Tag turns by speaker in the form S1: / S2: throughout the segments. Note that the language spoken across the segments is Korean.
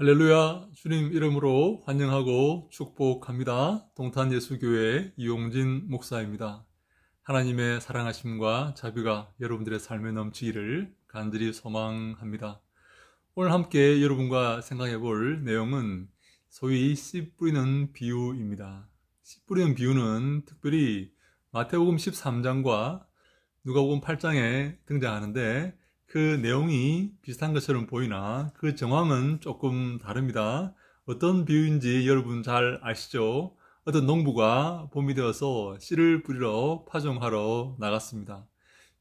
S1: 할렐루야, 주님 이름으로 환영하고 축복합니다. 동탄예수교회 이용진 목사입니다. 하나님의 사랑하심과 자비가 여러분들의 삶에 넘치기를 간절히 소망합니다. 오늘 함께 여러분과 생각해 볼 내용은 소위 씨 뿌리는 비유입니다. 씨 뿌리는 비유는 특별히 마태복음 13장과 누가복음 8장에 등장하는데 그 내용이 비슷한 것처럼 보이나 그 정황은 조금 다릅니다. 어떤 비유인지 여러분 잘 아시죠? 어떤 농부가 봄이 되어서 씨를 뿌리러 파종하러 나갔습니다.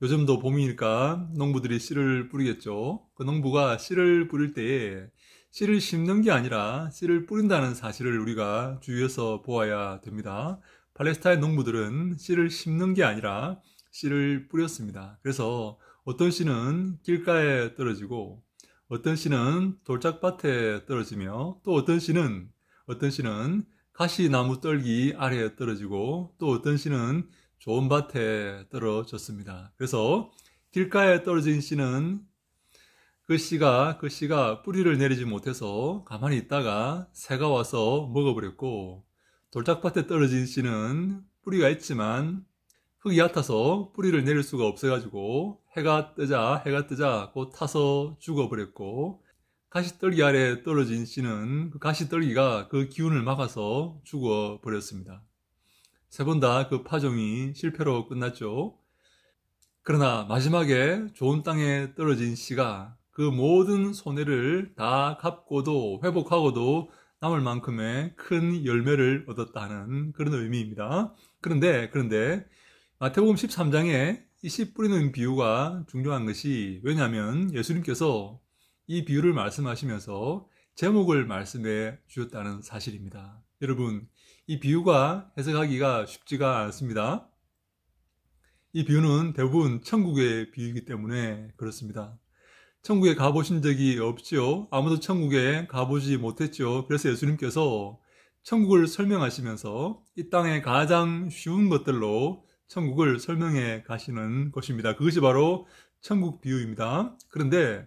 S1: 요즘도 봄이니까 농부들이 씨를 뿌리겠죠. 그 농부가 씨를 뿌릴 때에 씨를 심는 게 아니라 씨를 뿌린다는 사실을 우리가 주의해서 보아야 됩니다. 팔레스타인 농부들은 씨를 심는 게 아니라 씨를 뿌렸습니다. 그래서 어떤 씨는 길가에 떨어지고 어떤 씨는 돌짝밭에 떨어지며 또 어떤 씨는 가시나무 떨기 아래에 떨어지고 또 어떤 씨는 좋은 밭에 떨어졌습니다. 그래서 길가에 떨어진 씨는 그 씨가 뿌리를 내리지 못해서 가만히 있다가 새가 와서 먹어버렸고, 돌짝밭에 떨어진 씨는 뿌리가 있지만 흙이 얕아서 뿌리를 내릴 수가 없어가지고 해가 뜨자 곧 타서 죽어버렸고, 가시떨기 아래 떨어진 씨는 그 가시떨기가 그 기운을 막아서 죽어버렸습니다. 세 번 다 그 파종이 실패로 끝났죠. 그러나 마지막에 좋은 땅에 떨어진 씨가 그 모든 손해를 다 갚고도 회복하고도 남을 만큼의 큰 열매를 얻었다는 그런 의미입니다. 그런데 마태복음 13장에 이 씨 뿌리는 비유가 중요한 것이, 왜냐하면 예수님께서 이 비유를 말씀하시면서 제목을 말씀해 주셨다는 사실입니다. 여러분, 이 비유가 해석하기가 쉽지가 않습니다. 이 비유는 대부분 천국의 비유이기 때문에 그렇습니다. 천국에 가보신 적이 없죠. 아무도 천국에 가보지 못했죠. 그래서 예수님께서 천국을 설명하시면서 이 땅의 가장 쉬운 것들로 천국을 설명해 가시는 것입니다. 그것이 바로 천국 비유입니다. 그런데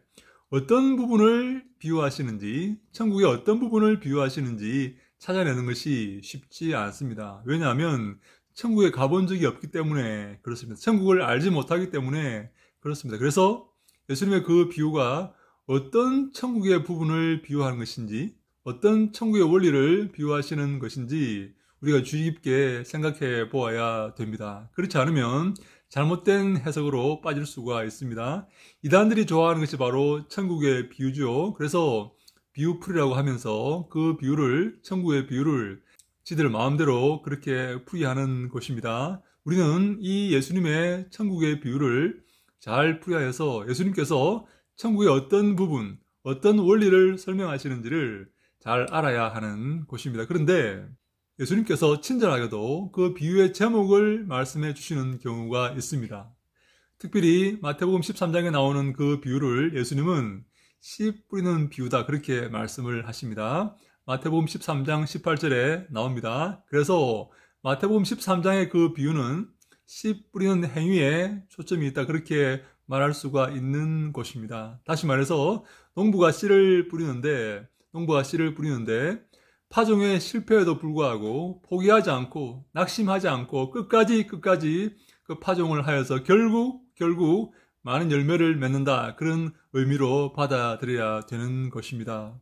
S1: 어떤 부분을 비유하시는지, 천국의 어떤 부분을 비유하시는지 찾아내는 것이 쉽지 않습니다. 왜냐하면 천국에 가본 적이 없기 때문에 그렇습니다. 천국을 알지 못하기 때문에 그렇습니다. 그래서 예수님의 그 비유가 어떤 천국의 부분을 비유하는 것인지, 어떤 천국의 원리를 비유하시는 것인지 우리가 주의 깊게 생각해 보아야 됩니다. 그렇지 않으면 잘못된 해석으로 빠질 수가 있습니다. 이단들이 좋아하는 것이 바로 천국의 비유죠. 그래서 비유풀이라고 하면서 그 비유를, 천국의 비유를 지들 마음대로 그렇게 풀이하는 것입니다. 우리는 이 예수님의 천국의 비유를 잘 풀이하여서 예수님께서 천국의 어떤 부분, 어떤 원리를 설명하시는지를 잘 알아야 하는 것입니다. 그런데 예수님께서 친절하게도 그 비유의 제목을 말씀해 주시는 경우가 있습니다. 특별히 마태복음 13장에 나오는 그 비유를 예수님은 씨 뿌리는 비유다, 그렇게 말씀을 하십니다. 마태복음 13장 18절에 나옵니다. 그래서 마태복음 13장의 그 비유는 씨 뿌리는 행위에 초점이 있다, 그렇게 말할 수가 있는 것입니다. 다시 말해서 농부가 씨를 뿌리는데 파종의 실패에도 불구하고 포기하지 않고 낙심하지 않고 끝까지 그 파종을 하여서 결국 많은 열매를 맺는다, 그런 의미로 받아들여야 되는 것입니다.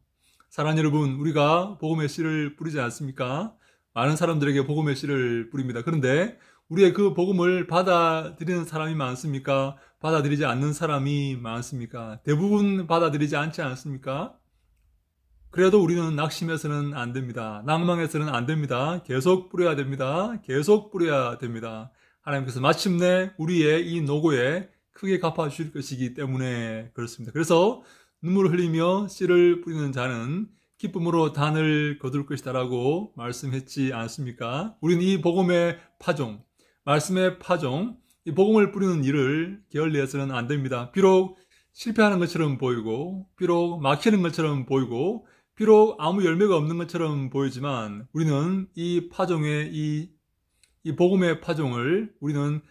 S1: 사랑하는 여러분, 우리가 복음의 씨를 뿌리지 않습니까? 많은 사람들에게 복음의 씨를 뿌립니다. 그런데 우리의 그 복음을 받아들이는 사람이 많습니까? 받아들이지 않는 사람이 많습니까? 대부분 받아들이지 않지 않습니까? 그래도 우리는 낙심해서는 안 됩니다. 낭망해서는 안 됩니다. 계속 뿌려야 됩니다. 하나님께서 마침내 우리의 이 노고에 크게 갚아주실 것이기 때문에 그렇습니다. 그래서 눈물을 흘리며 씨를 뿌리는 자는 기쁨으로 단을 거둘 것이다 라고 말씀했지 않습니까? 우리는 이 복음의 파종, 말씀의 파종, 이 복음을 뿌리는 일을 게을리해서는 안 됩니다. 비록 실패하는 것처럼 보이고, 비록 막히는 것처럼 보이고, 비록 아무 열매가 없는 것처럼 보이지만 우리는 이 파종의 이 복음의 파종을 우리는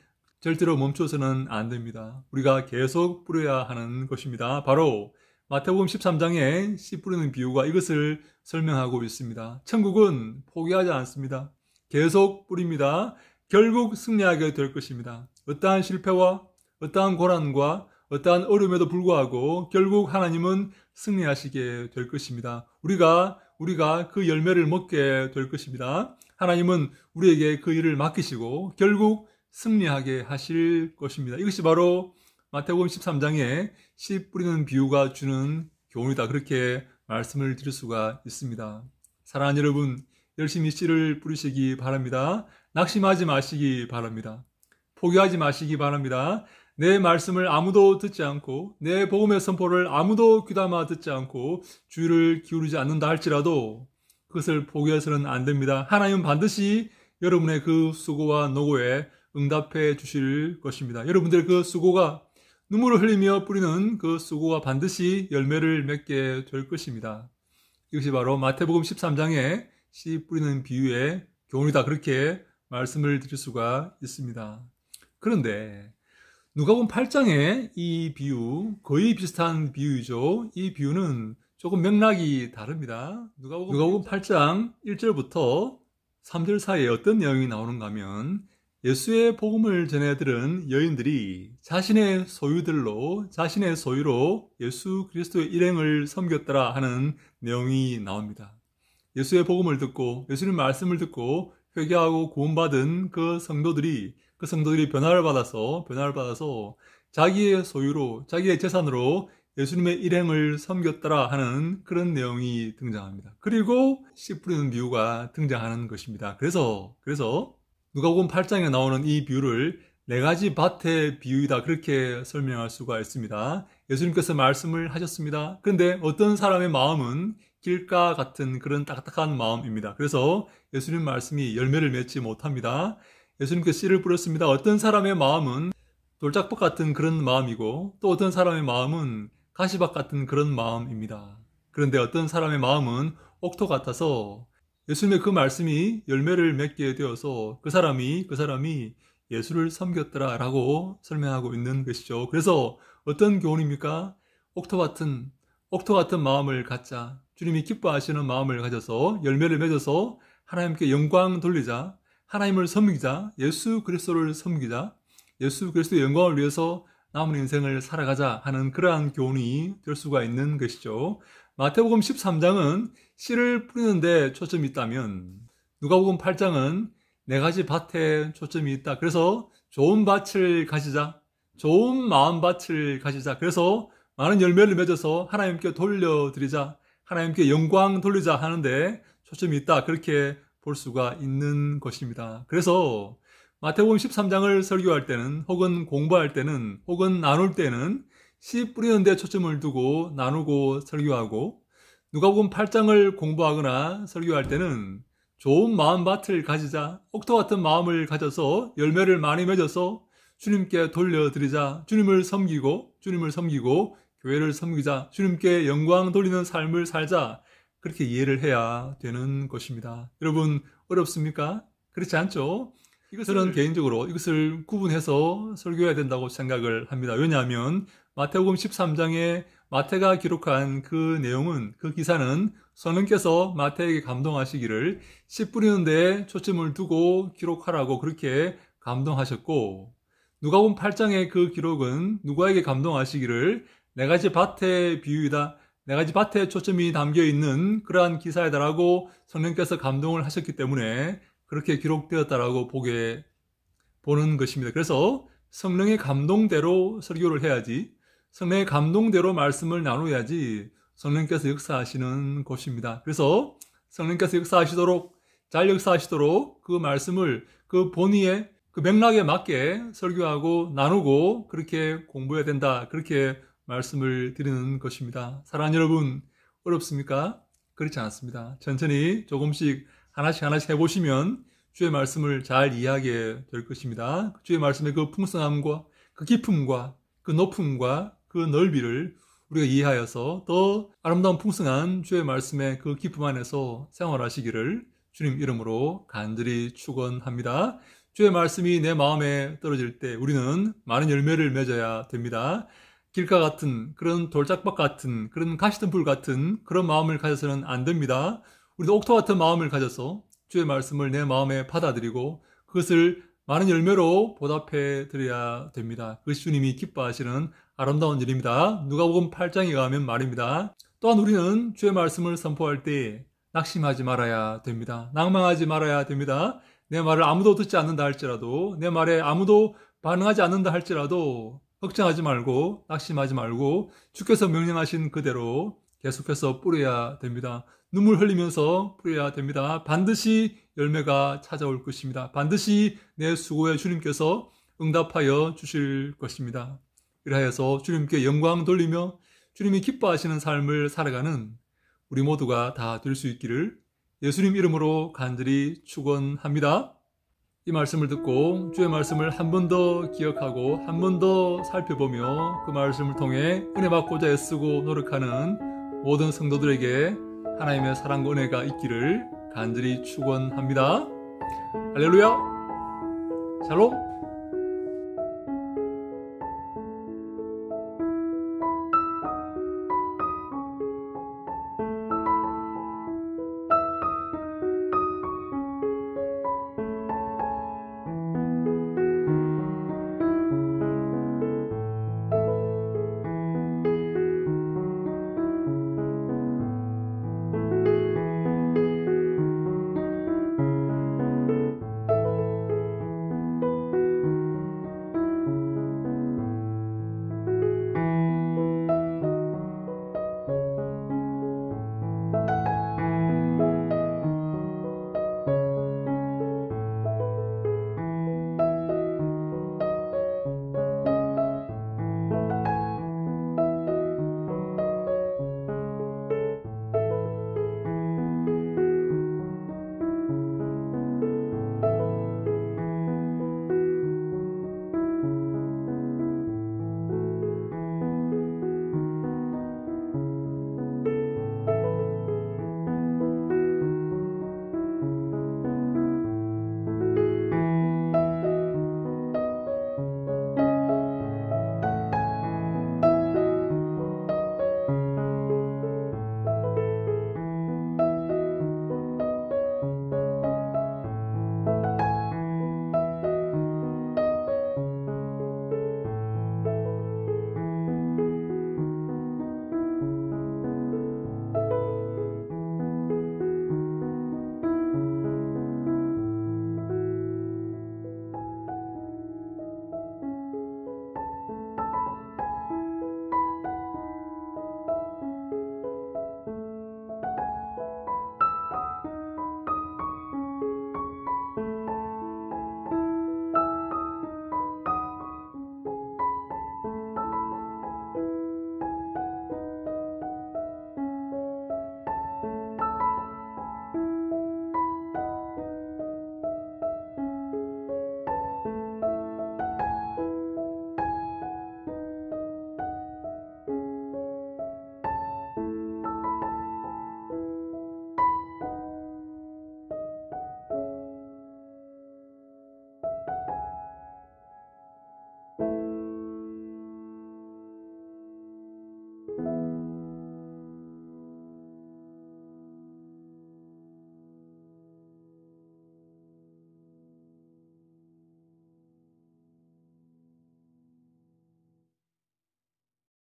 S1: 절대로 멈춰서는 안 됩니다. 우리가 계속 뿌려야 하는 것입니다. 바로 마태복음 13장에 씨 뿌리는 비유가 이것을 설명하고 있습니다. 천국은 포기하지 않습니다. 계속 뿌립니다. 결국 승리하게 될 것입니다. 어떠한 실패와 어떠한 고난과 어떠한 어려움에도 불구하고 결국 하나님은 승리하시게 될 것입니다. 우리가 그 열매를 먹게 될 것입니다. 하나님은 우리에게 그 일을 맡기시고 결국 승리하게 하실 것입니다. 이것이 바로 마태복음 13장에 씨 뿌리는 비유가 주는 교훈이다. 그렇게 말씀을 드릴 수가 있습니다. 사랑하는 여러분, 열심히 씨를 뿌리시기 바랍니다. 낙심하지 마시기 바랍니다. 포기하지 마시기 바랍니다. 내 말씀을 아무도 듣지 않고 내 복음의 선포를 아무도 귀담아 듣지 않고 주의를 기울이지 않는다 할지라도 그것을 포기해서는 안 됩니다. 하나님은 반드시 여러분의 그 수고와 노고에 응답해 주실 것입니다. 여러분들의 그 수고가 눈물을 흘리며 뿌리는 그 수고가 반드시 열매를 맺게 될 것입니다. 이것이 바로 마태복음 13장에 씨 뿌리는 비유의 교훈이다. 그렇게 말씀을 드릴 수가 있습니다. 그런데 누가복음 8장의 이 비유, 거의 비슷한 비유이죠. 이 비유는 조금 맥락이 다릅니다. 누가복음 8장 1절부터 3절 사이에 어떤 내용이 나오는가 하면 예수의 복음을 전해들은 여인들이 자신의 소유로 예수 그리스도의 일행을 섬겼더라 하는 내용이 나옵니다. 예수의 복음을 듣고 예수님 말씀을 듣고 회개하고 구원받은 그 성도들이 변화를 받아서 자기의 소유로 자기의 재산으로 예수님의 일행을 섬겼더라 하는 그런 내용이 등장합니다. 그리고 씨 뿌리는 비유가 등장하는 것입니다. 그래서 누가복음 8장에 나오는 이 비유를 네 가지 밭의 비유이다 그렇게 설명할 수가 있습니다. 예수님께서 말씀을 하셨습니다. 그런데 어떤 사람의 마음은 길가 같은 그런 딱딱한 마음입니다. 그래서 예수님 말씀이 열매를 맺지 못합니다. 예수님께서 씨를 뿌렸습니다. 어떤 사람의 마음은 돌짝밭 같은 그런 마음이고 또 어떤 사람의 마음은 가시밭 같은 그런 마음입니다. 그런데 어떤 사람의 마음은 옥토 같아서 예수님의 그 말씀이 열매를 맺게 되어서 그 사람이 예수를 섬겼더라 라고 설명하고 있는 것이죠. 그래서 어떤 교훈입니까? 옥토 같은 마음을 갖자. 주님이 기뻐하시는 마음을 가져서 열매를 맺어서 하나님께 영광 돌리자. 하나님을 섬기자. 예수 그리스도를 섬기자. 예수 그리스도의 영광을 위해서 남은 인생을 살아가자 하는 그러한 교훈이 될 수가 있는 것이죠. 마태복음 13장은 씨를 뿌리는 데 초점이 있다면 누가복음 8장은 네 가지 밭에 초점이 있다. 그래서 좋은 밭을 가지자. 좋은 마음밭을 가지자. 그래서 많은 열매를 맺어서 하나님께 돌려드리자. 하나님께 영광 돌리자 하는데 초점이 있다. 그렇게 볼 수가 있는 것입니다. 그래서 마태복음 13장을 설교할 때는 혹은 공부할 때는 혹은 나눌 때는 씨 뿌리는 데 초점을 두고 나누고 설교하고 누가복음 8장을 공부하거나 설교할 때는 좋은 마음밭을 가지자. 옥토 같은 마음을 가져서 열매를 많이 맺어서 주님께 돌려드리자. 주님을 섬기고 교회를 섬기자. 주님께 영광 돌리는 삶을 살자. 그렇게 이해를 해야 되는 것입니다. 여러분 어렵습니까? 그렇지 않죠? 저는 개인적으로 이것을 구분해서 설교해야 된다고 생각을 합니다. 왜냐하면 마태복음 13장에 마태가 기록한 그 내용은, 그 기사는 성령께서 마태에게 감동하시기를 씨 뿌리는 데 초점을 두고 기록하라고 그렇게 감동하셨고, 누가복음 8장의 그 기록은 누가에게 감동하시기를 네 가지 밭의 비유이다, 네 가지 밭에 초점이 담겨있는 그러한 기사이다라고 성령께서 감동을 하셨기 때문에 그렇게 기록되었다라고 보는 것입니다. 그래서 성령의 감동대로 설교를 해야지, 성령의 감동대로 말씀을 나누어야지 성령께서 역사하시는 것입니다. 그래서 성령께서 잘 역사하시도록 그 말씀을 그 본의의 그 맥락에 맞게 설교하고 나누고 그렇게 공부해야 된다. 그렇게 말씀을 드리는 것입니다. 사랑하는 여러분, 어렵습니까? 그렇지 않습니다. 천천히 조금씩 하나씩 해보시면 주의 말씀을 잘 이해하게 될 것입니다. 주의 말씀의 그 풍성함과 그 깊음과 그 높음과 그 넓이를 우리가 이해하여서 더 아름다운 풍성한 주의 말씀의 그 깊음 안에서 생활하시기를 주님 이름으로 간절히 축원합니다. 주의 말씀이 내 마음에 떨어질 때 우리는 많은 열매를 맺어야 됩니다. 길가 같은 그런 돌짝박 같은 그런 가시덤불 같은 그런 마음을 가져서는 안 됩니다. 우리도 옥토 같은 마음을 가져서 주의 말씀을 내 마음에 받아들이고 그것을 많은 열매로 보답해 드려야 됩니다. 그것이 주님이 기뻐하시는 아름다운 일입니다. 누가복음 8장에 의하면 말입니다. 또한 우리는 주의 말씀을 선포할 때 낙심하지 말아야 됩니다. 낭망하지 말아야 됩니다. 내 말을 아무도 듣지 않는다 할지라도, 내 말에 아무도 반응하지 않는다 할지라도 걱정하지 말고 낙심하지 말고 주께서 명령하신 그대로 계속해서 뿌려야 됩니다. 눈물 흘리면서 뿌려야 됩니다. 반드시 열매가 찾아올 것입니다. 반드시 내 수고에 주님께서 응답하여 주실 것입니다. 이라해서 주님께 영광 돌리며 주님이 기뻐하시는 삶을 살아가는 우리 모두가 다 될 수 있기를 예수님 이름으로 간절히 축원합니다. 이 말씀을 듣고 주의 말씀을 한 번 더 기억하고 한 번 더 살펴보며 그 말씀을 통해 은혜 받고자 애쓰고 노력하는 모든 성도들에게 하나님의 사랑과 은혜가 있기를 간절히 축원합니다. 할렐루야! 샬롬!